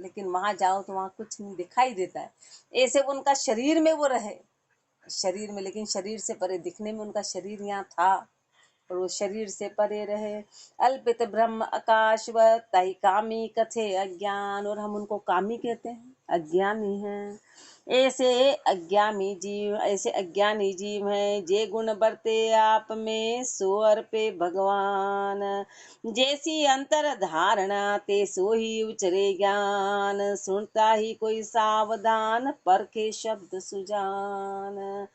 लेकिन वहां जाओ तो वहां कुछ नहीं दिखाई देता है। ऐसे उनका शरीर में वो रहे, शरीर में, लेकिन शरीर से परे, दिखने में उनका शरीर यहाँ था और वो शरीर से परे रहे। अल्पित ब्रह्म आकाशवत तहि कामी कथे अज्ञान, और हम उनको कामी कहते हैं, अज्ञानी हैं। ऐसे अज्ञानी जीव हैं, जे गुण बरते आप में सो अर्पे भगवान। जैसी अंतर धारणा ते सो ही उचरे ज्ञान, सुनता ही कोई सावधान परखे शब्द सुजान।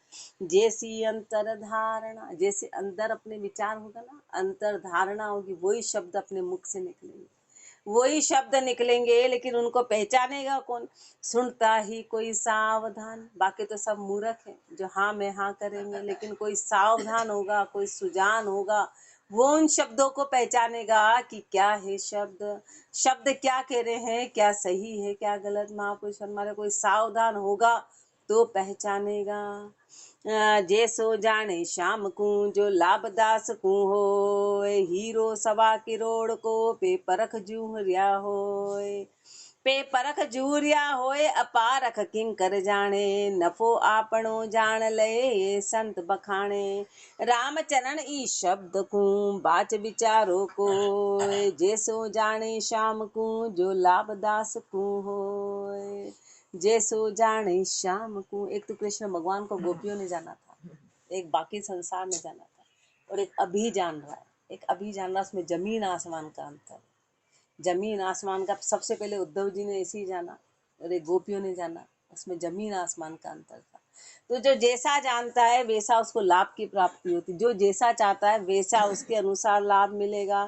जैसी अंतर धारणा, जैसे अंदर अपने विचार होगा ना, अंतर धारणा होगी, वही शब्द अपने मुख से निकलेंगे, वही शब्द निकलेंगे, लेकिन उनको पहचानेगा कौन? सुनता ही कोई सावधान। बाकी तो सब मूर्ख हैं जो हाँ में हाँ करेंगे, लेकिन कोई सावधान होगा, कोई सुजान होगा, वो उन शब्दों को पहचानेगा कि क्या है शब्द, शब्द क्या कह रहे हैं, क्या सही है क्या गलत। महापुरुष हमारे कोई सावधान होगा तो पहचानेगा। जैसो जाने श्याम को जो लाभदास को हो, हीरो सवा किरोड़ को पे परख जूहरिया होय। पे परख जूरिया होए अपारख किंकर जाने, नफो आपणो जान ले ये संत बखाने। रामचरण ई शब्द को बाच विचारो को, जैसो जाने श्याम को जो लाभदास को होए। जैसो जाने श्याम को, एक तो कृष्ण भगवान को गोपियों ने जाना था, एक बाकी संसार ने जाना था, और एक अभी जान रहा है, एक अभी जान रहा है। उसमें जमीन आसमान का अंतर, जमीन आसमान का सबसे पहले उद्धव जी ने ऐसे ही जाना और एक गोपियों ने जाना, उसमें जमीन आसमान का अंतर था। तो जो जैसा जानता है वैसा उसको लाभ की प्राप्ति होती, जो जैसा चाहता है वैसा उसके अनुसार लाभ मिलेगा।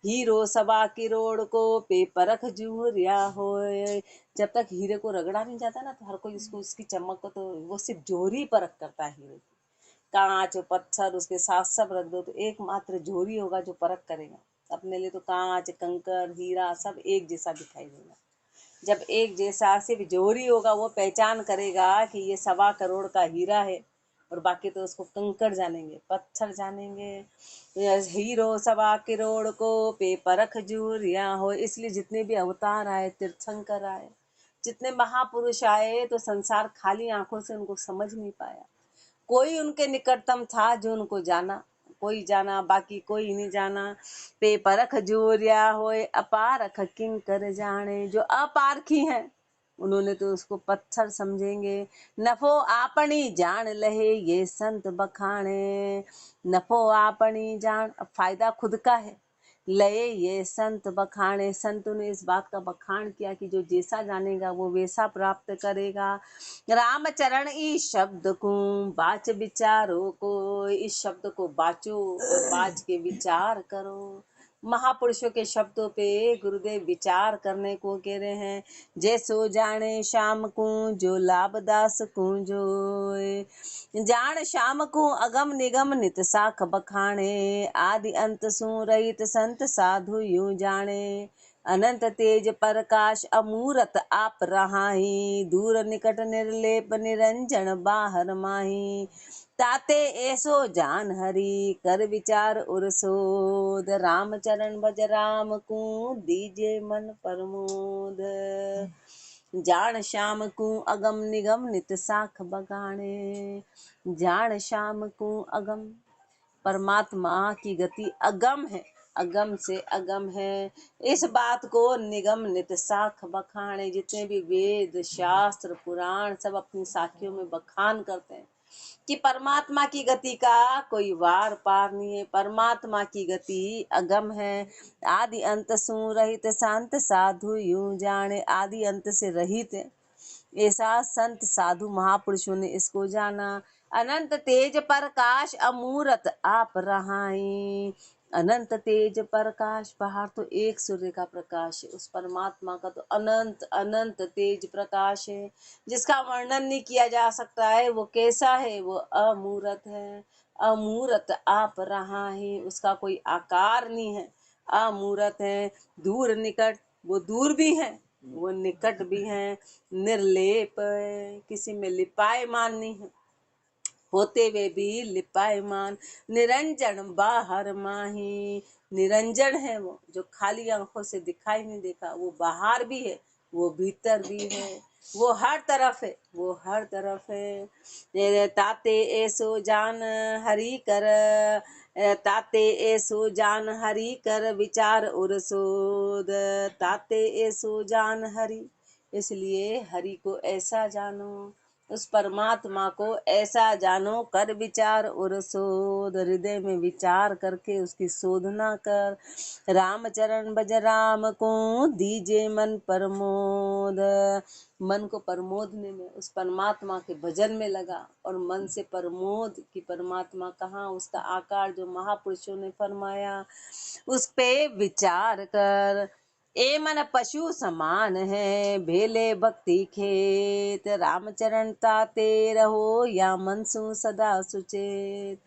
हीरो सवा किरोड़ को पे परख जूहरिया होए। जब तक हीरे को रगड़ा नहीं जाता ना, तो हर कोई उसको, उसकी चमक को, तो वो सिर्फ जोहरी परख करता है हीरे की। कांच पत्थर उसके साथ सब रख दो तो एकमात्र जोहरी होगा जो परख करेगा। अपने लिए तो कांच कंकर हीरा सब एक जैसा दिखाई देगा। जब एक जैसा सिर्फ जोहरी होगा, वो पहचान करेगा कि ये सवा करोड़ का हीरा है, और बाकी तो उसको कंकड़ जानेंगे, पत्थर जानेंगे। हीरो सवा किरोड़ को पे परख जूरिया हो। इसलिए जितने भी अवतार आए, तीर्थंकर आए, जितने महापुरुष आए, तो संसार खाली आंखों से उनको समझ नहीं पाया। कोई उनके निकटतम था जो उनको जाना, कोई जाना, बाकी कोई नहीं जाना। पे परख जोरिया होए अपारख किंकर जाने, जो अपारखी हैं उन्होंने तो उसको पत्थर समझेंगे। नफो आपनी जान लहे ये संत बखाने, नफो आपनी जान, अब फायदा खुद का है, लये ये संत बखाने। संतों ने इस बात का बखान किया कि जो जैसा जानेगा वो वैसा प्राप्त करेगा। रामचरण इस शब्द को बाच विचारो को, इस शब्द को बाचो और बाच के विचार करो। महापुरुषों के शब्दों पे गुरुदेव विचार करने को कह रहे हैं। जैसो जाने श्याम को जो लाभदास को जो, जान श्याम को अगम निगम नित साख बखाने, आदि अंत सु रहित संत साधु यूं जाने। अनंत तेज प्रकाश अमूरत आप रहाही, दूर निकट निर्लेप निरंजन बाहर माही। ताते ऐसो जान हरि कर विचार उरसोद, रामचरण भज राम को दीजे मन प्रमोद। जान श्याम को अगम निगम नित साख बगाने, जान श्याम को अगम, परमात्मा की गति अगम है, अगम से अगम है। इस बात को निगम नित साख बखाने, जितने भी वेद शास्त्र पुराण सब अपनी साखियों में बखान करते हैं कि परमात्मा की गति का कोई वार पार नहीं है, परमात्मा की गति अगम है। आदि अंत सु रहित संत साधु यूं जाने, आदि अंत से रहित है, ऐसा संत साधु महापुरुषों ने इसको जाना। अनंत तेज प्रकाश अमूरत आप रहाई, अनंत तेज प्रकाश, बाहर तो एक सूर्य का प्रकाश है, उस परमात्मा का तो अनंत अनंत तेज प्रकाश है, जिसका वर्णन नहीं किया जा सकता है। वो कैसा है? वो अमूरत है, अमूरत आप रहा है, उसका कोई आकार नहीं है, अमूरत है। दूर निकट, वो दूर भी है वो निकट भी है। निर्लेप, किसी में लिपायमान नहीं है, होते हुए भी लिपायमान। निरंजन बाहर माही, निरंजन है वो, जो खाली आंखों से दिखाई नहीं देता, वो बाहर भी है वो भीतर भी है, वो हर तरफ है, वो हर तरफ है। ताते ऐसो जान हरि कर, ताते ऐसो जान हरि कर विचार और सोध, ताते ऐसो जान हरि। इसलिए हरि को ऐसा जानो, उस परमात्मा को ऐसा जानो, कर विचार और शोध, हृदय में विचार करके उसकी शोधना कर। रामचरण भज राम को दीजे मन प्रमोद, मन को प्रमोदने में, उस परमात्मा के भजन में लगा और मन से प्रमोद कि परमात्मा कहाँ, उसका आकार जो महापुरुषों ने फरमाया उस पे विचार कर। ए मन पशु समान है भेले भक्ति खेत, रामचरण ताते रहो या मन सु सदा सुचेत।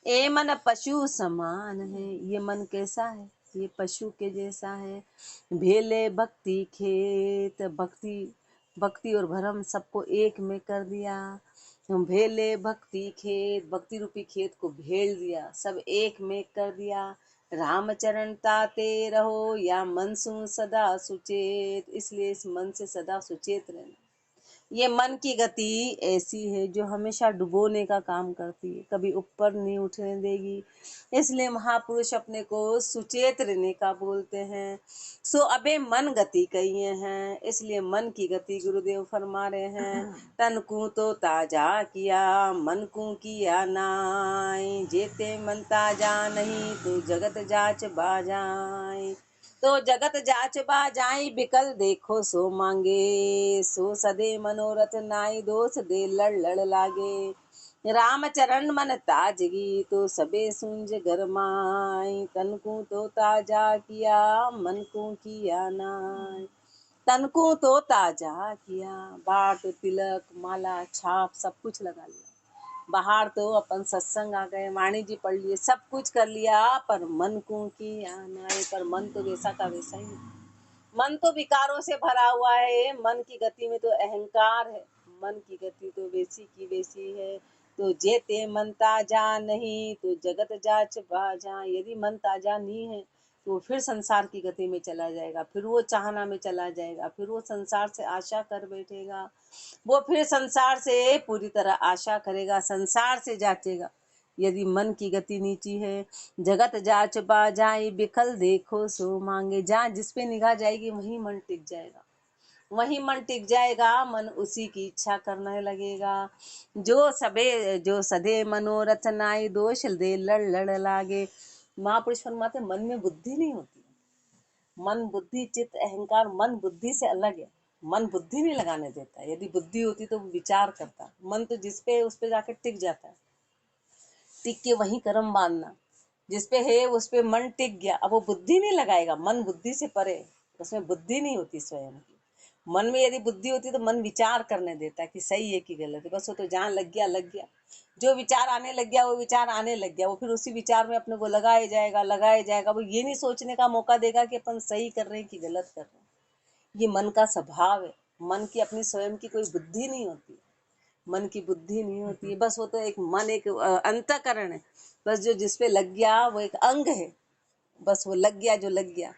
ए मन पशु समान है, ये मन कैसा है, ये पशु के जैसा है। भेले भक्ति खेत, भक्ति भक्ति और भरम सबको एक में कर दिया। भेले भक्ति खेत, भक्ति रूपी खेत को भेड़ दिया, सब एक में कर दिया। रामचरण ताते रहो या मन सु सदा सुचेत, इसलिए इस मन से सदा सुचेत रहना। ये मन की गति ऐसी है जो हमेशा डुबोने का काम करती है, कभी ऊपर नहीं उठने देगी। इसलिए महापुरुष अपने को सुचेत रहने का बोलते हैं। सो अबे मन गति कहिए हैं, इसलिए मन की गति गुरुदेव फरमा रहे हैं। तन को तो ताजा किया मन को किया नाई, जेते मन ताजा नहीं तो जगत जाच बाजाई। तो जगत जाच बा जाई बिकल देखो सो मांगे, सो सदे मनोरथ नाई दोष दे लड़ लड़ लागे। रामचरण मन ताजगी तो सबे सुंज गरमाई, तन को तो ताजा किया मन को किया नाई। तन को तो ताजा किया, बाढ़ तो तिलक माला छाप सब कुछ लगा लिया। बाहर तो अपन सत्संग आ गए, वाणी जी पढ़ लिए, सब कुछ कर लिया, पर मन को किया नाई। पर मन तो वैसा का वैसा ही है। मन तो विकारों से भरा हुआ है, मन की गति में तो अहंकार है, मन की गति तो वैसी की वैसी है। तो जेते मन ताजा नहीं तो जगत जाच बाजा, यदि मन ताजा नहीं है तो वो फिर संसार की गति में चला जाएगा, फिर वो चाहना में चला जाएगा, फिर वो संसार से आशा कर बैठेगा, वो फिर संसार से पूरी तरह आशा करेगा, संसार से जाचेगा। यदि मन की गति नीची है, जगत जाच बा जाई बिखल देखो सो मांगे, जहाँ जिस पे निगाह जाएगी वहीं मन टिक जाएगा, वहीं मन टिक जाएगा, मन उसी की इच्छा करने लगेगा। जो सदे मनोरथ नाई दोष दे लड़ लड़ लागे। महापुरुष फरमाते मन में बुद्धि नहीं होती, मन बुद्धि चित्त अहंकार, मन बुद्धि से अलग है। मन बुद्धि नहीं लगाने देता, यदि बुद्धि होती तो विचार करता। मन तो जिस पे उस पे जाकर टिक जाता है, टिक के वहीं कर्म बांधना, जिस पे है उस पे मन टिक गया, अब वो बुद्धि नहीं लगाएगा, मन बुद्धि से परे, उसमें बुद्धि नहीं होती स्वयं की। मन में यदि बुद्धि होती तो मन विचार करने देता कि सही है कि गलत है, बस वो तो जहाँ लग गया लग गया, जो विचार आने लग गया वो विचार आने लग गया, वो फिर उसी विचार में अपने को लगाया जाएगा। वो ये नहीं सोचने का मौका देगा कि अपन सही कर रहे हैं कि गलत कर रहे हैं। ये मन का स्वभाव है, मन की अपनी स्वयं की कोई बुद्धि नहीं होती, मन की बुद्धि नहीं होती है, बस वो तो एक मन, एक अंतःकरण है, बस जो जिस पे लग गया वो एक अंग है, बस वो लग गया जो लग गया,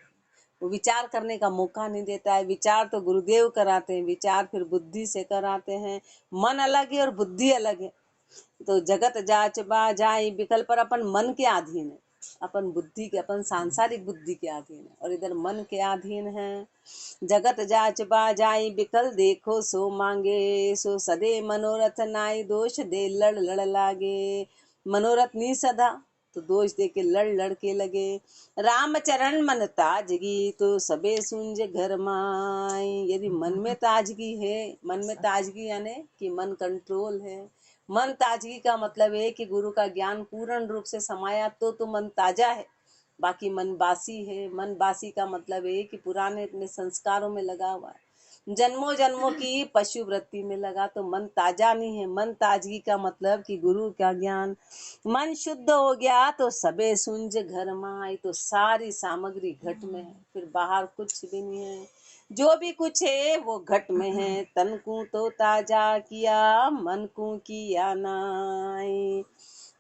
वो विचार करने का मौका नहीं देता है। विचार तो गुरुदेव कराते हैं, विचार फिर बुद्धि से कराते हैं। मन अलग है और बुद्धि अलग है। तो जगत जाच बा जाई विकल्प, पर अपन मन के अधीन है, अपन बुद्धि के, अपन सांसारिक बुद्धि के अधीन है, और इधर मन के अधीन है। जगत जाच बा जाई बिकल देखो सो मांगे, सो सदे मनोरथ नाई दोष दे लड़ लड़ लागे। मनोरथ नहीं सदा तो दोष दे के लड़ लड़ के लगे। रामचरण मन ताजगी तो सबे सुंज घर माई, यदि मन में ताजगी है, मन में ताजगी यानी कि मन कंट्रोल है। मन ताजगी का मतलब है कि गुरु का ज्ञान पूर्ण रूप से समाया तो मन ताजा है, बाकी मन बासी है। मन बासी का मतलब है कि पुराने अपने संस्कारों में लगा हुआ है, जन्मों जन्मों की पशु वृत्ति में लगा, तो मन ताजा नहीं है। मन ताजगी का मतलब कि गुरु का ज्ञान, मन शुद्ध हो गया तो सबे सुंज घर माई, तो सारी सामग्री घट में है, फिर बाहर कुछ भी नहीं है, जो भी कुछ है वो घट में है। तन को तो ताजा किया मन को किया नाई,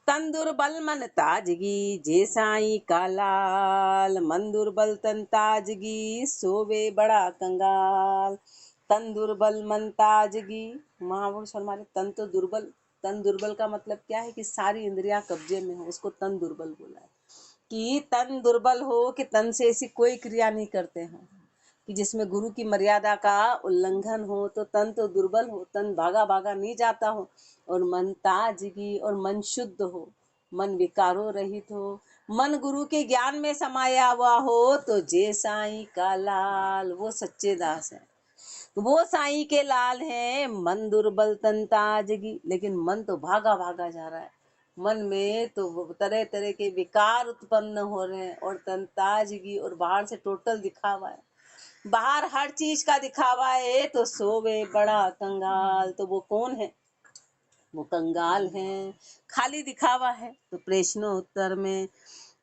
तन दुर्बल मन ताजगी जे साईं का लाल, मन दुर्बल तन ताजगी सोवे बड़ा कंगाल। तन दुर्बल मन ताजगी, महापुरुष हमारे तन तो दुर्बल, तन दुर्बल का मतलब क्या है कि सारी इंद्रियां कब्जे में हो, उसको तन दुर्बल बोला है। कि तन दुर्बल हो कि तन से ऐसी कोई क्रिया नहीं करते हैं कि जिसमें गुरु की मर्यादा का उल्लंघन हो, तो तन तो दुर्बल हो, तन भागा भागा नहीं जाता हो, और मन ताजगी और मन शुद्ध हो, मन विकारों रहित हो, मन गुरु के ज्ञान में समाया हुआ हो, तो जे साईं का लाल, वो सच्चे दास है, वो साईं के लाल हैं। मन दुर्बल तन ताजगी, लेकिन मन तो भागा भागा जा रहा है, मन में तो तरह तरह के विकार उत्पन्न हो रहे हैं, और तन ताजगी, और बाहर से टोटल दिखावा है, बाहर हर चीज का दिखावा है, तो सोवे बड़ा कंगाल। तो वो कौन है? वो कंगाल हैं, खाली दिखावा है। तो प्रश्नोत्तर में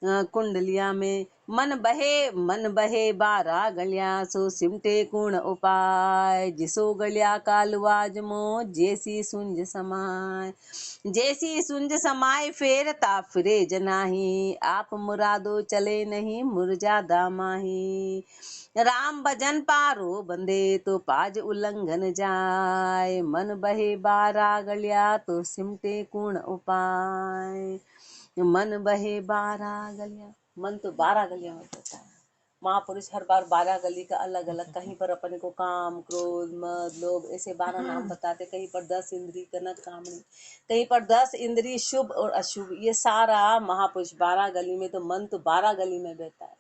कुंडलिया में मन बहे 12 गलिया, सो सिमटे कुण उपाय, जिसो गलिया कालवाज मो जैसी सुंज समाय, जैसी सुंज समाय फेर ता फिरे जनाही, आप मुरादो चले नहीं मुरझा दामाही, राम भजन पारो बंदे तो पाज उल्लंघन जाय, मन बहे 12 गलिया तो सिमटे कुण उपाय, मन बहे 12 गलियां, मन तो 12 गलियों में बहता है। महापुरुष हर बार 12 गली का अलग अलग, कहीं पर अपने को काम क्रोध मद लोभ ऐसे 12 नाम बताते, कहीं पर 10 इंद्री कनक कामनी, कहीं पर 10 इंद्री शुभ और अशुभ, ये सारा महापुरुष 12 गली में, तो मन तो 12 गली में बहता है,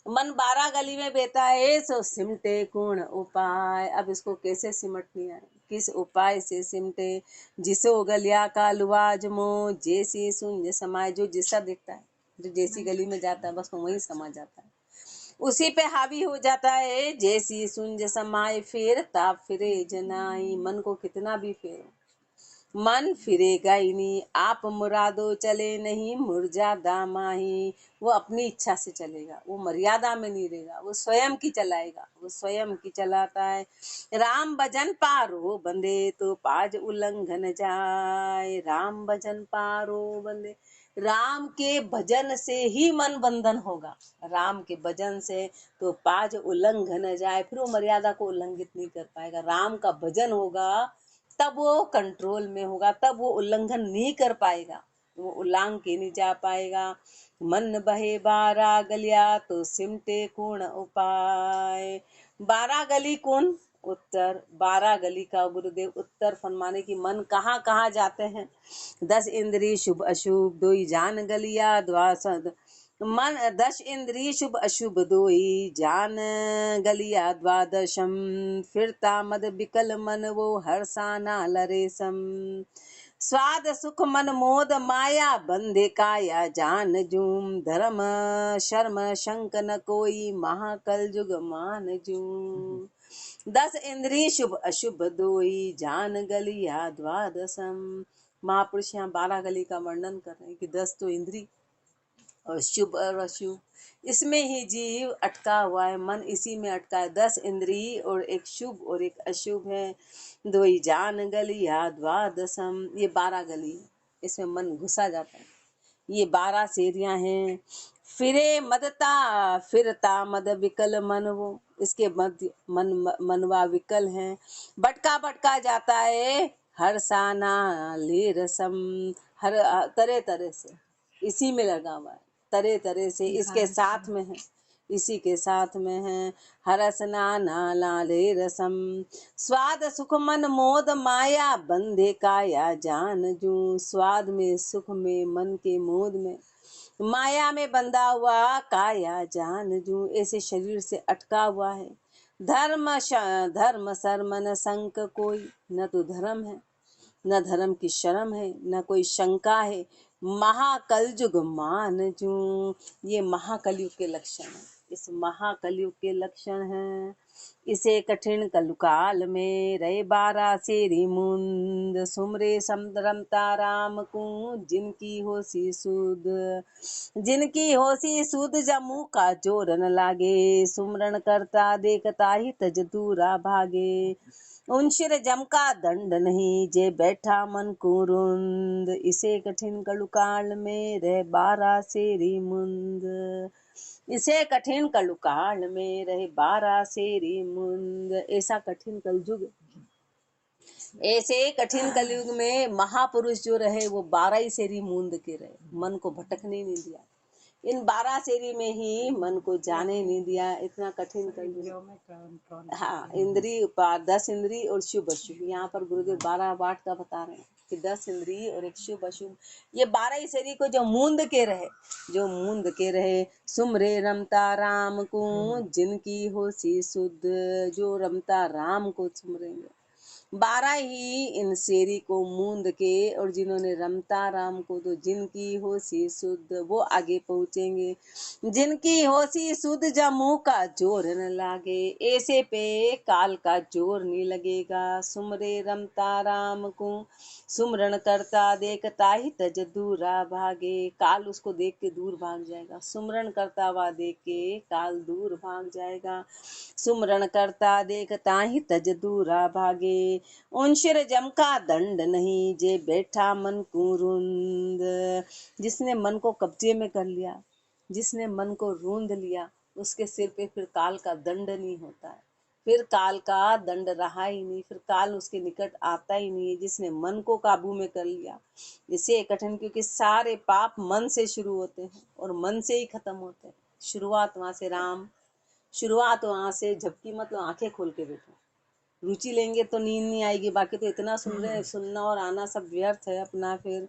मन 12 गली में बहता है। सो सिमटे कुण उपाय, अब इसको कैसे सिमटनी है, किस उपाय से सिमटे, जिसो गलिया का लुआज मो जैसी सुंज समाय, जो जैसा देखता है, जो जैसी गली में जाता है बस वो वहीं समा जाता है, उसी पे हावी हो जाता है। जैसी सुंज समाय फिर ताप फिरे जनाई, मन को कितना भी फेरो मन फिरेगा ही नहीं, आप मुरादो चले नहीं मुरझा दामाही, वो अपनी इच्छा से चलेगा, वो मर्यादा में नहीं रहेगा, वो स्वयं की चलाएगा, वो स्वयं की चलाता है। राम भजन पारो बंदे तो पाज उल्लंघन जाए, राम भजन पारो बंदे, राम के भजन से ही मन बंधन होगा, राम के भजन से तो पाज उल्लंघन जाए, फिर वो मर्यादा को उल्लंघित नहीं कर पाएगा, राम का भजन होगा तब वो कंट्रोल में होगा, तब वो उल्लंघन नहीं कर पाएगा, वो उल्लंघ के नहीं जा पाएगा। मन बहे 12 गलिया तो सिमटे कौन उपाय, 12 गली कौन? उत्तर, 12 गली का गुरुदेव उत्तर फरमाने की मन कहाँ कहाँ जाते हैं। 10 इंद्री शुभ अशुभ दोई जान गलिया द्वासद, मन 10 इंद्री शुभ अशुभ दोई जान गलिया द्वादशम, फिरता मद बिकल मन वो हर्षाना लरेसम, स्वाद सुख मन मोद माया बंधे काया जान जूम, धर्म शर्म शंक न कोई महाकल जुग मान जूम, 10 इंद्री शुभ अशुभ दोई जान गलिया द्वादशम। महापुरुष यहाँ 12 गली का वर्णन कर रहे हैं कि 10 तो इंद्री और शुभ और अशुभ, इसमें ही जीव अटका हुआ है, मन इसी में अटका है। 10 इंद्री और एक शुभ और एक अशुभ है, दोई जान गलिया द्वादशम, ये 12 गली है, इसमें मन घुसा जाता है, ये 12 सीढ़ियां हैं। फिरे मदता फिरता मद विकल मन वो, इसके मध्य मनवा विकल है, भटका भटका जाता है, हर साना ले रसम, हर तरह तरह से इसी में लगा हुआ है, तरह तरह से इसके साथ में है, इसी के साथ में है। हरसना नाले रसम, स्वाद सुख मन मोद माया बंधे काया जान जू, स्वाद में सुख में मन के मोद में माया में बंधा हुआ काया जान जू, ऐसे शरीर से अटका हुआ है। धर्म शर्म न संक कोई, न तो धर्म है न धर्म की शर्म है न कोई शंका है, महाकल जुग मान जू, ये महाकलयुग के लक्षण है। इस महाकलयुग के लक्षण हैं। इसे कठिन कलुकाल में रहे 12 सेरी मुंद, सुमरे रमता राम को जिनकी होसी सुध, जिनकी होसी सुध जमू का जोर न लागे, सुमरण करता देखता ही तज दूरा भागे, उन शिर जम का दंड नहीं जे बैठा मन को रुंद, इसे कठिन कलुकाल में रह 12 सेरी मुंद, इसे कठिन कलुकाल में रहे 12 सेरी मुंद। ऐसा कठिन कलयुग, ऐसे कठिन कलयुग में महापुरुष जो रहे वो 12 ही सेरी मूंद के रहे, मन को भटकने नहीं दिया, इन 12 सेरी में ही मन को जाने नहीं दिया। इतना कठिन कलयुग। हाँ, इंद्री 10 इंद्री और शुभ अशुभ, यहाँ पर गुरुदेव 12 बात का बता रहे हैं कि 10 इंद्री और एक शुभ अशुभ, ये 12 ही सेरी को जो मूंद के रहे, जो मूंद के रहे, सुमरे रमता राम को जिनकी होसी सुध, जो रमता राम को सुमरेंगे, 12 ही इन शेरी को मूंद के, और जिन्होंने रमता राम को, तो जिनकी होसी सुध वो आगे पहुंचेंगे, जिनकी होसी सुध जमू का जोर न लागे, ऐसे पे काल का जोर नहीं लगेगा, सुमरे रमता राम को सुमरण करता देखता ही तज दूरा भागे, काल उसको देख के दूर भाग जाएगा, सुमरण करता हुआ देख के काल दूर भाग जाएगा, सुमरण करता देखता ही तज दूरा भागे, उन शिर जम का दंड नहीं जे बैठा मन को रुंद, जिसने मन को कब्जे में कर लिया, जिसने मन को रूंद लिया, उसके सिर पे फिर काल का दंड नहीं होता है, फिर काल का दंड रहा ही नहीं, फिर काल उसके निकट आता ही नहीं है, जिसने मन को काबू में कर लिया। इसे कठिन, क्योंकि सारे पाप मन से शुरू होते हैं और मन से ही खत्म होते हैं। शुरुआत वहां से राम, शुरुआत वहां से, झपकी मतलब आंखें खोल के बैठो, रुचि लेंगे तो नींद नहीं आएगी, बाकी तो इतना सुन रहे हैं, सुनना और आना सब व्यर्थ है अपना। फिर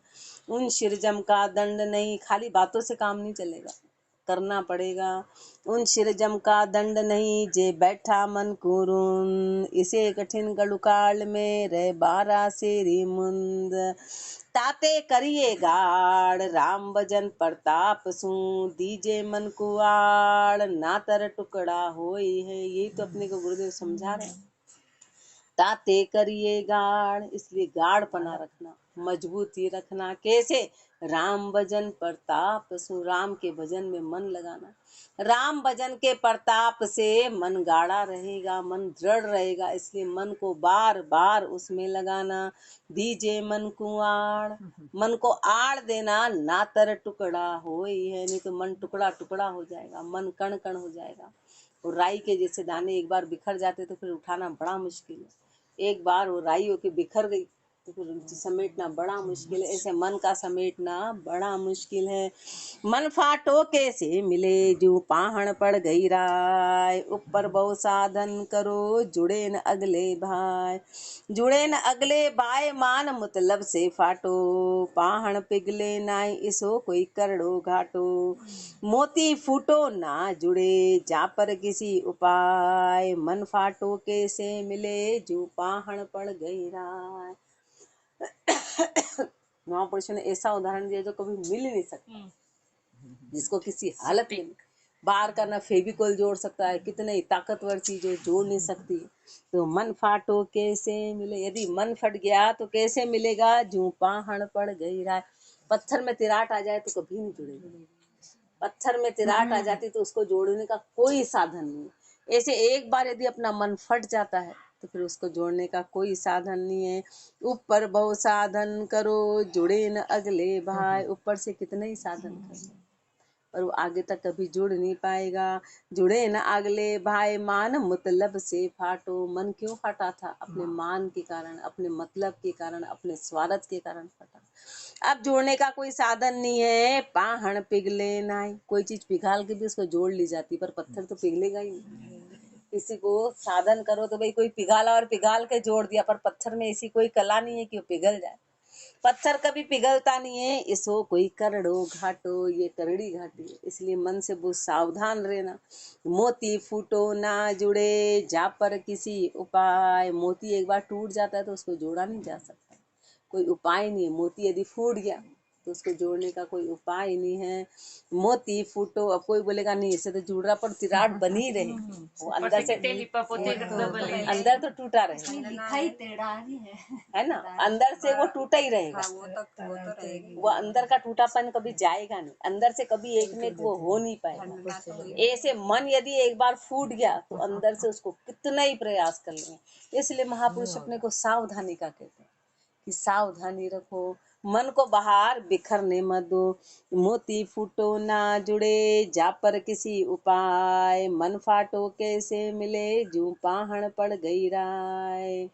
उन शिरजम का दंड नहीं, खाली बातों से काम नहीं चलेगा, करना पड़ेगा। उन शिरजम का दंड नहीं जे बैठा मन कुरुन, इसे कठिन गलुकाल में रह 12 सेरी मुंद, ताते करिए गाड़ राम भजन प्रताप सु, दीजे मन कुआड़ ना तर टुकड़ा होई है। यही तो अपने को गुरुदेव समझा रहे हैं, ताते करिए गाढ़, इसलिए गाढ़ पना रखना, मजबूती रखना। कैसे? राम भजन प्रताप सु, राम के भजन में मन लगाना, राम भजन के प्रताप से मन गाढ़ा रहेगा, मन दृढ़ रहेगा, इसलिए मन को बार बार उसमें लगाना। दीजे मन को आड़, मन को आड़ देना, ना तर टुकड़ा हो ही है, नहीं तो मन टुकड़ा टुकड़ा हो जाएगा, मन कण कण हो जाएगा। और राई के जैसे दाने एक बार बिखर जाते तो फिर उठाना बड़ा मुश्किल है, एक बार वो राई होके बिखर गई तो फिर समेटना बड़ा मुश्किल है। ऐसे मन का समेटना बड़ा मुश्किल है। मन फाटो कैसे मिले जो पाहण पड़ गई राय, ऊपर बहु साधन करो जुड़े न अगले भाई, जुड़े न अगले भाई मान मतलब से फाटो, पाहण पिघले नाई इसो कोई करड़ो घाटो, मोती फूटो ना जुड़े जा पर किसी उपाय, मन फाटो कैसे मिले जो पाहण पड़ गई राय। महापुरुषों ने ऐसा उदाहरण दिया जो कभी मिल ही नहीं सकता, जिसको किसी हालत में बाहर का ना फेविकोल जोड़ सकता है, कितने ताकतवर चीजें जोड़ नहीं सकती। तो मन फाटो कैसे मिले, यदि मन फट गया तो कैसे मिलेगा, जो पाहण पड़ गई राय। पत्थर में तिराट आ जाए तो कभी नहीं जुड़ेगा, पत्थर में तिराट आ जाती तो उसको जोड़ने का कोई साधन नहीं। ऐसे एक बार यदि अपना मन फट जाता है तो फिर उसको जोड़ने का कोई साधन नहीं है। ऊपर बहु साधन करो जुड़े न अगले भाई, ऊपर से कितने ही साधन करो पर वो आगे तक कभी जुड़ नहीं पाएगा। जुड़े न अगले भाई मान मतलब से फाटो, मन क्यों फटा था? अपने मान के कारण, अपने मतलब के कारण, अपने स्वार्थ के कारण फटा। अब जोड़ने का कोई साधन नहीं है। पाहण पिघले नाई, कोई चीज पिघाल के भी उसको जोड़ ली जाती, पर पत्थर तो पिघलेगा ही नहीं। किसी को साधन करो तो भाई कोई पिघाला और पिघाल के जोड़ दिया, पर पत्थर में ऐसी कोई कला नहीं है कि वो पिघल जाए, पत्थर कभी पिघलता नहीं है। इसो कोई करड़ो घाटो, ये करड़ी घाटी है, इसलिए मन से बहुत सावधान रहना। मोती फूटो ना जुड़े जा पर किसी उपाय, मोती एक बार टूट जाता है तो उसको जोड़ा नहीं जा सकता, कोई उपाय नहीं है। मोती यदि फूट गया तो उसको जोड़ने का कोई उपाय नहीं है। मोती फूटो, अब कोई बोलेगा नहीं इससे तो जुड़ रहा, पर तिराट बनी रहे, वो अंदर से अंदर तो टूटा रहेगा, है ना, अंदर से वो टूटा ही रहेगा, वो अंदर का टूटापन कभी जाएगा नहीं, अंदर से कभी एक में वो हो नहीं पाएगा। ऐसे मन यदि एक बार फूट गया तो अंदर से उसको कितना ही प्रयास कर लेंगे। इसलिए महापुरुष अपने को सावधानी का कहते हैं कि सावधानी रखो, मन को बाहर बिखरने मत दो। मोती फूटो ना जुड़े जा पर किसी उपाय, मन फाटो कैसे मिले जू पाहण पड़ गई राय।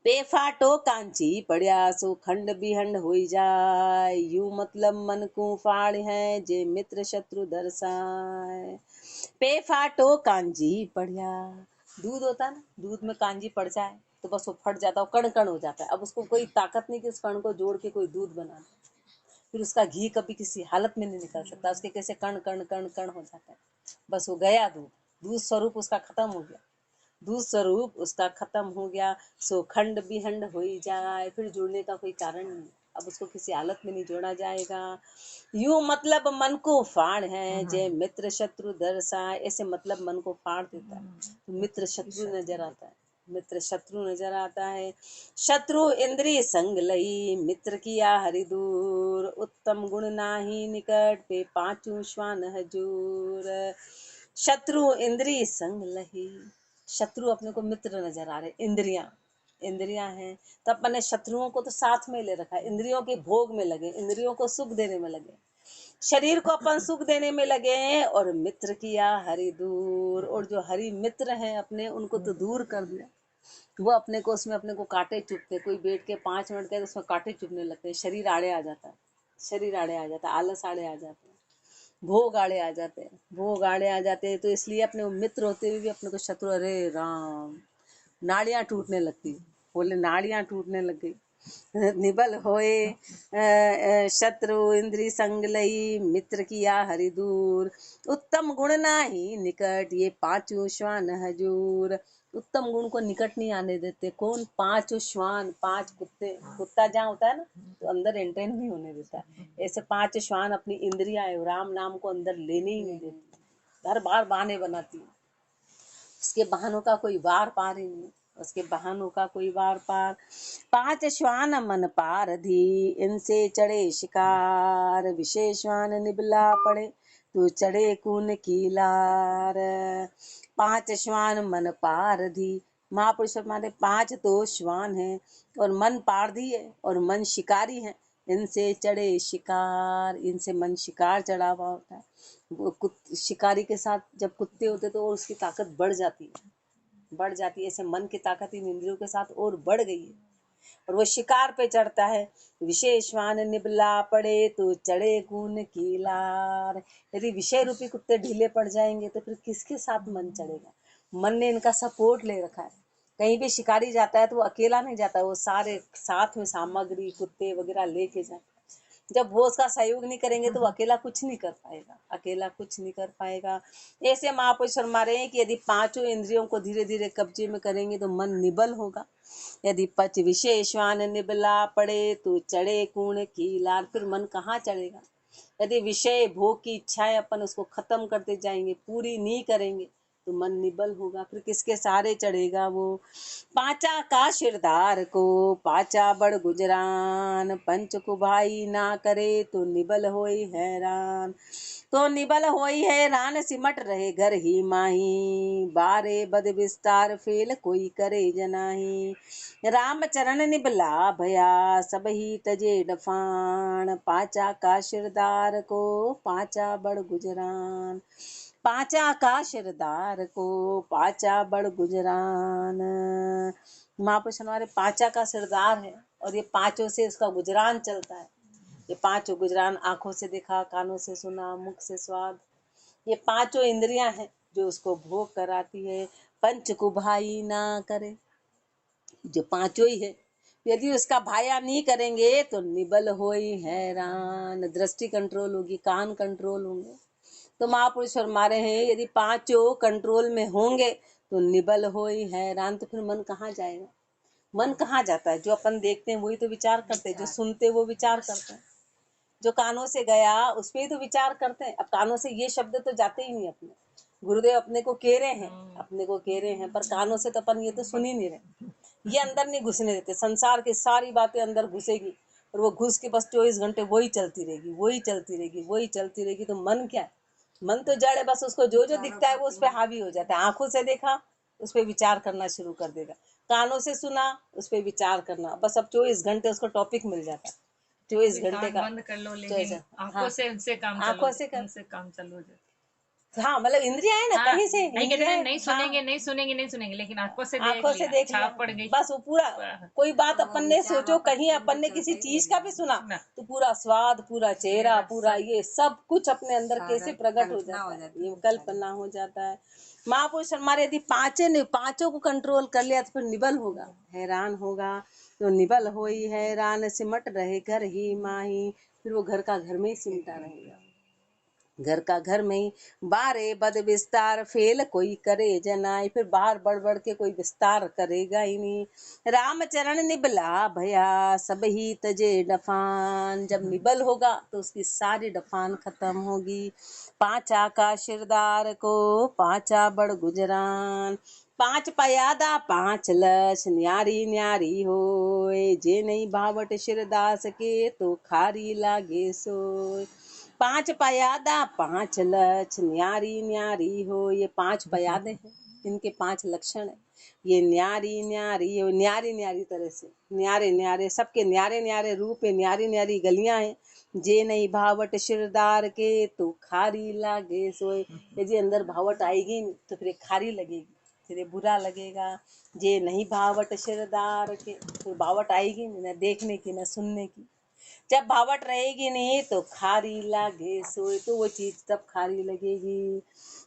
बेफाटो कांची पड़िया सो खंड बिहंड होई जाय, यू मतलब मन को फाड़ है जे मित्र शत्रु दर्शाय। बेफाटो कांजी पड़िया, दूध होता है ना, दूध में कांजी पड़ जाए तो बस वो फट जाता है, कण कण हो जाता है। अब उसको कोई ताकत नहीं कि उस कण को जोड़ के कोई दूध बना दे, फिर उसका घी कभी किसी हालत में नहीं निकल सकता, उसके कैसे कण कण कण कण हो जाता है, बस वो गया दूध, दूध स्वरूप उसका खत्म हो गया, दूध स्वरूप उसका खत्म हो गया। सो खंड बिहंड हो ही जाए, फिर जुड़ने का कोई कारण नहीं, अब उसको किसी हालत में नहीं जोड़ा जाएगा। यूं मतलब मन को फाड़ है जे मित्र शत्रु दर्शाए, ऐसे मतलब मन को फाड़ देता है तो मित्र शत्रु नजर आता है, मित्र शत्रु नजर आता है। शत्रु इंद्रिय संग लई मित्र किया हरि दूर, उत्तम गुण नाही निकट पे पांचू श्वान हजूर। शत्रु इंद्रिय संग लही, शत्रु अपने को मित्र नजर आ रहे, इंद्रियां हैं तो अपन ने शत्रुओं को तो साथ में ले रखा है, इंद्रियों के भोग में लगे, इंद्रियों को सुख देने में लगे, शरीर को अपन सुख देने में लगे हैं, और मित्र किया हरि दूर, और जो हरि मित्र हैं अपने उनको तो दूर कर दिया। वो अपने को उसमें अपने को कांटे चुभते, कोई बैठ के 5 मिनट के तो उसमें कांटे चुभने लगते हैं, शरीर आड़े आ जाता है, शरीर आड़े आ जाता है, आलस आड़े आ जाते हैं, भोग आड़े आ जाते हैं, भोग आड़े आ जाते हैं। तो इसलिए अपने मित्र होते हुए भी अपने को शत्रु, अरे राम, नाड़ियां टूटने लगती, बोले नाड़ियां टूटने लग गई। निबल होए शत्रु इंद्री संग लई, मित्र किया हरि दूर, उत्तम गुण नाही निकट ये पांचों श्वान हजूर। उत्तम गुण को निकट नहीं आने देते, कौन? 5 श्वान, 5 कुत्ते, कुत्ता जहाँ होता है ना तो अंदर एंटर नहीं होने देता, ऐसे 5 श्वान अपनी इंद्रियां है राम नाम को अंदर लेने ही नहीं देती, हर बार बहाने बनाती है, उसके बहानों का कोई वार पार ही नहीं, उसके बहानों का कोई वार पार। 5 श्वान मन पार धी, इनसे चढ़े शिकार, विशेष श्वान निबला पड़े तो चढ़े कून की लार। 5 श्वान मन पार धी, महापुरुष हमारे 5 तो श्वान है और मन पारधी है और मन शिकारी है, इनसे चढ़े शिकार, इनसे मन शिकार चढ़ा हुआ होता है। वो शिकारी के साथ जब कुत्ते होते तो उसकी ताकत बढ़ जाती है, बढ़ जाती है, ऐसे मन की ताकत इन इंद्रियों के साथ और बढ़ गई है और वो शिकार पे चढ़ता है। विशेषवान निबला पड़े तो चढ़े कून की लार, यदि विषय रूपी कुत्ते ढीले पड़ जाएंगे तो फिर किसके साथ मन चढ़ेगा? मन ने इनका सपोर्ट ले रखा है, कहीं भी शिकारी जाता है तो वो अकेला नहीं जाता, वो सारे साथ में सामग्री कुत्ते वगैरह लेके जाता है। जब वो उसका सहयोग नहीं करेंगे तो वो अकेला कुछ नहीं कर पाएगा, अकेला कुछ नहीं कर पाएगा। ऐसे महापुरुष फरमा रहे हैं कि यदि 5 इंद्रियों को धीरे धीरे कब्जे में करेंगे तो मन निबल होगा। यदि 5 विशेषवान निबला पड़े तो चढ़े कूण की लार, फिर मन कहाँ चढ़ेगा? यदि विषय भोग की इच्छाएं अपन उसको खत्म करते जाएंगे, पूरी नहीं करेंगे तो मन निबल होगा, फिर किसके सहारे चढ़ेगा वो? पांचा का शिरदार को पाचा बड़ गुजरान, पंच को भाई ना करे तो निबल होई हैरान। तो निबल होई हैरान सिमट रहे घर ही माही, बारे बद विस्तार फेल कोई करे जनाही। राम चरण निबला भया सब ही तजे डफान, पाचा का शिरदार को पाचा बड़ गुजरान। पाचा का शिरदार को पाचा बड़ गुजरान, महापुरुष हमारे पाचा का सिरदार है और ये 5 से इसका गुजरान चलता है। ये 5 गुजरान, आंखों से देखा, कानों से सुना, मुख से स्वाद, ये 5 इंद्रियां हैं जो उसको भोग कराती है। पंच को भाई ना करे, जो 5 ही है, यदि उसका भाया नहीं करेंगे तो निबल होई हैरान, दृष्टि कंट्रोल होगी, कान कंट्रोल होंगे। तो महापुरुष फरमा रहे हैं यदि 5 कंट्रोल में होंगे तो निबल होई हैरान, तो फिर मन कहाँ जाएगा? मन कहाँ जाता है? जो अपन देखते हैं वही तो विचार करते हैं, जो सुनते हैं वो विचार करते हैं, जो कानों से गया उस पे ही तो विचार करते हैं। अब कानों से ये शब्द तो जाते ही नहीं अपने, गुरुदेव अपने को कह रहे हैं, अपने को कह रहे हैं, पर कानों से तो अपन ये तो सुन ही नहीं रहे, ये अंदर नहीं घुसने देते। संसार की सारी बातें अंदर घुसेगी और वो घुस के बस 24 घंटे वही चलती रहेगी, वही चलती रहेगी, वही चलती रहेगी। तो मन क्या है? मन तो जड़ है, बस उसको जो जो दिखता है वो उस पर हावी हो जाता है। आंखों से देखा उस पर विचार करना शुरू कर देगा, कानों से सुना उस पर विचार करना, बस अब 24 घंटे उसको टॉपिक मिल जाता है। 24 घंटे का बंद कर लो, लेकिन आंखों से उनसे काम चलो। हाँ, मतलब इंद्रिया है ना, हाँ, कहीं से नहीं कहते इंद्रिया नहीं सुनेंगे, नहीं सुनेंगे, नहीं सुनेंगे, लेकिन आंखों से देख लिया, छाप पड़ गई। बस वो पूरा कोई बात अपन ने सोचो, कहीं अपन ने किसी चीज का भी सुना तो पूरा स्वाद, पूरा चेहरा, पूरा ये सब कुछ अपने अंदर कैसे प्रकट हो जाता है, ये कल्पना हो जाता है। महापुरुष हमारे यदि पांचों को कंट्रोल कर लिया तो फिर निबल होगा, हैरान होगा। तो निबल हो ही हैरान सिमट रहे घर ही माही, फिर वो घर का घर में ही सिमटा रहेगा, घर का घर में ही। बारे बद विस्तार फेल कोई करे जनाई, फिर बाहर बढ़ बढ़ के कोई विस्तार करेगा ही नहीं। रामचरण निबला भया सब ही तजे डफान, जब निबल होगा तो उसकी सारी डफान खत्म होगी। पांचा का शिरदार को पांचा बड़ गुजरान, पांच पयादा पांच लक्ष न्यारी न्यारी होए, जे नहीं भावट शिरदास के तो खारी लागे सोय। पांच पयादा पांच लक्ष्य न्यारी न्यारी हो, ये 5 पयादे हैं, इनके 5 लक्षण है। ये न्यारी न्यारी हो, न्यारी न्यारी तरह से, न्यारे न्यारे सबके न्यारे न्यारे रूप है, न्यारी न्यारी गलियां हैं। जे नहीं भावट शिरदार के तो खारी लागे सोए, यदि अंदर भावट आएगी नहीं तो फिर खारी लगेगी, फिर बुरा लगेगा। जे नहीं भावट शिरदार के, तो भावट आएगी नहीं, न देखने की न सुनने की। जब भावट रहेगी नहीं तो खारी लागे सोए, तो वो चीज तब खारी लगेगी।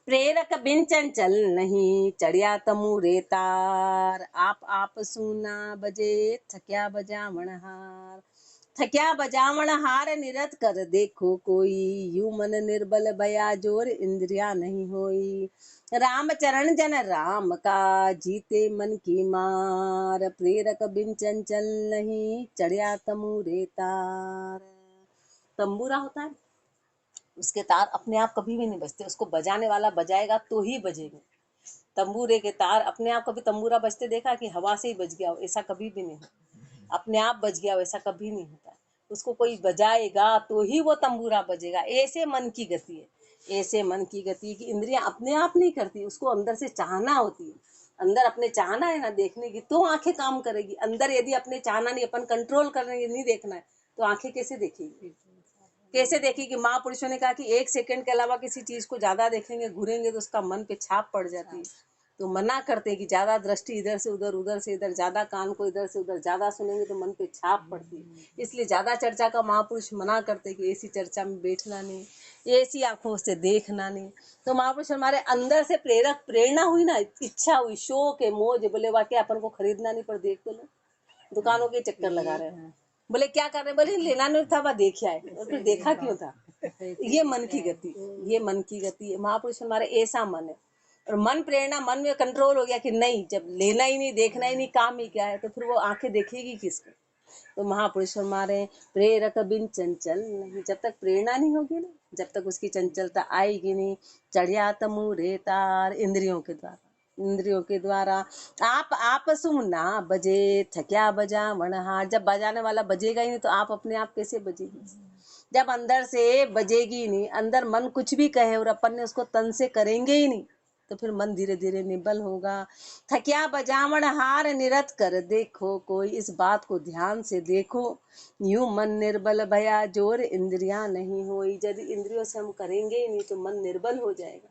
प्रेरक बिन चंचल नहीं चढ़िया तमूरे तार, आप सुना बजे थक्या बजावण हार। थक्या बजावण हार निरत कर देखो कोई, यू मन निर्बल बया जोर इंद्रिया नहीं होई। राम चरण जन राम का जीते मन की मार, प्रेरक बिन चंचल नहीं चढ़िया तमूरे तार। तंबूरा होता है, उसके तार अपने आप कभी भी नहीं बजते, उसको बजाने वाला बजाएगा तो ही बजेंगे। तंबूरे के तार अपने आप, कभी तंबूरा बजते देखा कि हवा से ही बज गया हो, ऐसा कभी भी नहीं होता। अपने आप बज गया हो ऐसा कभी नहीं होता, उसको कोई बजाएगा तो ही वो तंबूरा बजेगा। ऐसे मन की गति है, ऐसे मन की गति कि इंद्रियां अपने आप नहीं करती, उसको अंदर से चाहना होती है। अंदर अपने चाहना है ना देखने की तो आंखें काम करेगी। अंदर यदि अपने चाहना नहीं, अपन कंट्रोल करने नहीं देखना है तो आंखें कैसे देखेगी, कैसे देखेगी। महापुरुषों ने कहा कि 1 सेकंड के अलावा किसी चीज को ज्यादा देखेंगे घूरेंगे तो उसका मन पे छाप पड़ जाती है। तो मना करते हैं कि ज्यादा दृष्टि इधर से उधर, उधर से इधर, ज्यादा कान को इधर से उधर ज्यादा सुनेंगे तो मन पे छाप पड़ती है। इसलिए ज्यादा चर्चा का महापुरुष मना करते कि ऐसी चर्चा में बैठना नहीं, ऐसी आंखों से देखना नहीं। तो महापुरुष हमारे अंदर से प्रेरक प्रेरणा हुई ना, इच्छा हुई, शौक है, मौज, बोले वाकई अपन को खरीदना नहीं पर देख तो लो, दुकानों के चक्कर लगा रहे हैं। बोले क्या कर रहे, बोले लेना नहीं था, वह देखा है, और फिर देखा क्यों था। ये मन की गति, ये मन की गति है। महापुरुष हमारे ऐसा मन है, और मन प्रेरणा मन में कंट्रोल हो गया कि नहीं, जब लेना ही नहीं, देखना ही नहीं, काम ही क्या है, तो फिर वो आंखें देखेगी किसको। तो महापुरुष हमारे प्रेरक बिन चंचल नहीं, जब तक प्रेरणा नहीं होगी ना, जब तक उसकी चंचलता आएगी नहीं। चढ़िया तमूरे तार, इंद्रियों के द्वारा, इंद्रियों के द्वारा। आप सुमना बजे थक्या बजा वनहार, जब बजाने वाला बजेगा ही नहीं तो आप अपने आप कैसे बजेगी। जब अंदर से बजेगी नहीं, अंदर मन कुछ भी कहे और अपन ने उसको तन से करेंगे ही नहीं तो फिर मन धीरे धीरे निबल होगा। थक्या बजावण हार निरत कर देखो कोई, इस बात को ध्यान से देखो। यूं मन निर्बल भया जोर इंद्रिया नहीं होई, यदि इंद्रियों से हम करेंगे ही नहीं तो मन निर्बल हो जाएगा,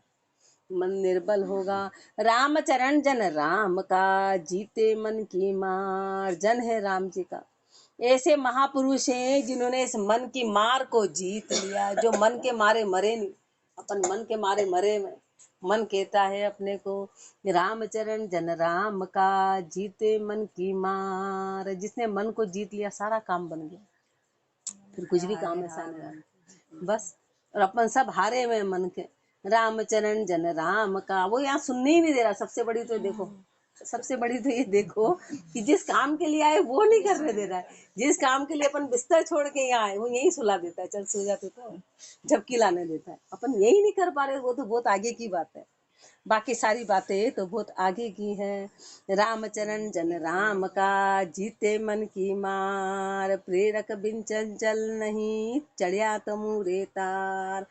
मन निर्बल होगा। राम चरण जन राम का जीते मन की मार, जन है राम जी का। ऐसे महापुरुष हैं जिन्होंने इस मन की मार को जीत लिया, जो मन के मारे मरे नहीं। अपन मन के मारे मरे में, मन कहता है अपने को रामचरण जन राम का जीते मन की मार, जिसने मन को जीत लिया सारा काम बन गया, फिर कुछ भी काम ऐसा नहीं बस। और अपन सब हारे में मन के। रामचरण जन राम का, वो यहाँ सुनने ही नहीं दे रहा। सबसे बड़ी तो देखो सबसे बड़ी तो ये देखो कि जिस काम के लिए आए वो नहीं करने दे रहा है, जिस काम के लिए अपन बिस्तर छोड़ के यहाँ आए वो यही सुला देता है, चल सो जाते तो झपकी लाने देता है। अपन यही नहीं कर पा रहे, वो तो बहुत आगे की बात है। बाकी सारी बातें तो बहुत आगे की है। रामचरण जन राम का जीते मन की मार, प्रेरक बिन चंचल नहीं चढ़िया तमूरे तार।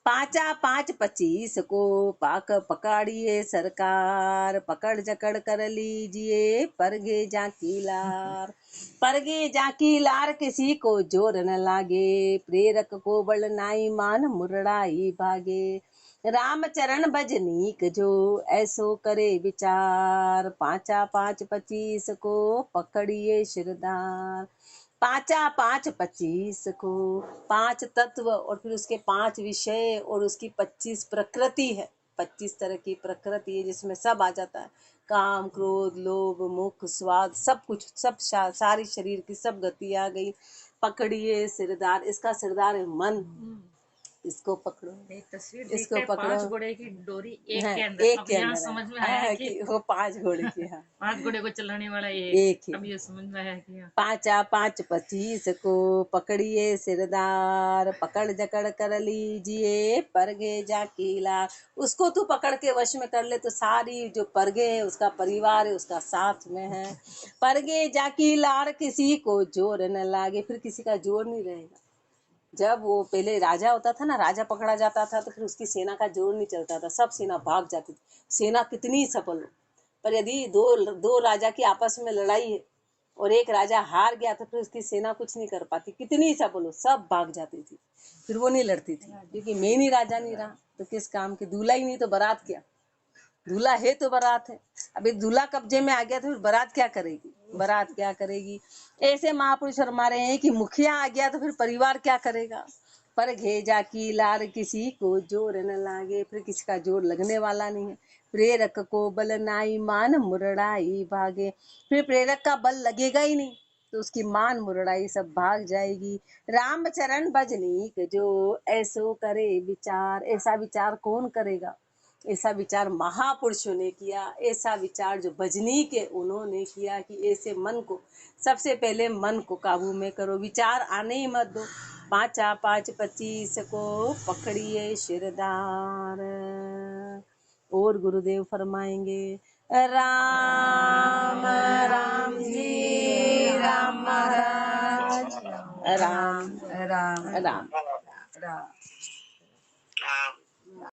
5-5-25 को पाक पकाड़िए सरकार, पकड़ जकड़ कर लीजिए परगे जाकी लार। परगे जाकी लार किसी को जोर न लागे, प्रेरक को बल नाई मान मुरड़ाई भागे। रामचरण भजनीक जो ऐसो करे विचार, 5-5-25 को पकड़िए शिरदार। 5-5-25 को 5 तत्व और फिर उसके 5 विषय और उसकी 25 प्रकृति है। 25 तरह की प्रकृति है जिसमें सब आ जाता है, काम क्रोध लोभ मुख स्वाद सब कुछ, सब सारी शरीर की सब गति आ गई। पकड़िए सिरदार, इसका सिरदार है मन, इसको पकड़ो। एक तस्वीर इसको देखते हैं, पकड़ो। 5 घोड़े की डोरी एक हाँ, के अंदर। एक अब के यहाँ अंदर समझ में है आया कि वो 5 घोड़े की। हाँ 5 घोड़े को चलाने वाला एक ही। अब ये समझ में आया कि 5-5-25 को पकड़िए सिरदार, पकड़ जकड़ कर लीजिए परगे जाकीला। उसको तू पकड़ के वश में कर ले तो सारी जो परगे है उसका परिवार है उसका साथ में है। परगे जाकीलार किसी को जोर न लागे, फिर किसी का जोर नहीं रहेगा। जब वो पहले राजा होता था ना, राजा पकड़ा जाता था तो फिर उसकी सेना का जोर नहीं चलता था, सब सेना भाग जाती थी, सेना कितनी सफल हो। पर यदि दो राजा की आपस में लड़ाई है और एक राजा हार गया तो फिर उसकी सेना कुछ नहीं कर पाती, कितनी सफल हो सब भाग जाती थी, फिर वो नहीं लड़ती थी, क्योंकि मेन ही राजा नहीं रहा तो किस काम की। दूल्हा ही नहीं तो बारात क्या, दूल्हा है तो बारात है। अभी दूल्हा कब्जे में आ गया तो फिर बारात क्या करेगी, बारात क्या करेगी। ऐसे महापुरुष फरमा रहे हैं कि मुखिया आ गया तो फिर परिवार क्या करेगा। पर घेजा की लार किसी को जोर न लागे, फिर किसी का जोर लगने वाला नहीं है। प्रेरक को बल नाई मान मुरड़ाई भागे, फिर प्रेरक का बल लगेगा ही नहीं तो उसकी मान मुरड़ाई सब भाग जाएगी। रामचरण भजनीक जो ऐसो करे विचार, ऐसा विचार कौन करेगा, ऐसा विचार महापुरुषों ने किया, ऐसा विचार जो भजनी के उन्होंने किया कि ऐसे मन को, सबसे पहले मन को काबू में करो, विचार आने ही मत दो। 5-5-25 को पकड़िए शिरदार। और गुरुदेव फरमाएंगे, राम राम जी राम महाराज, राम राम राम।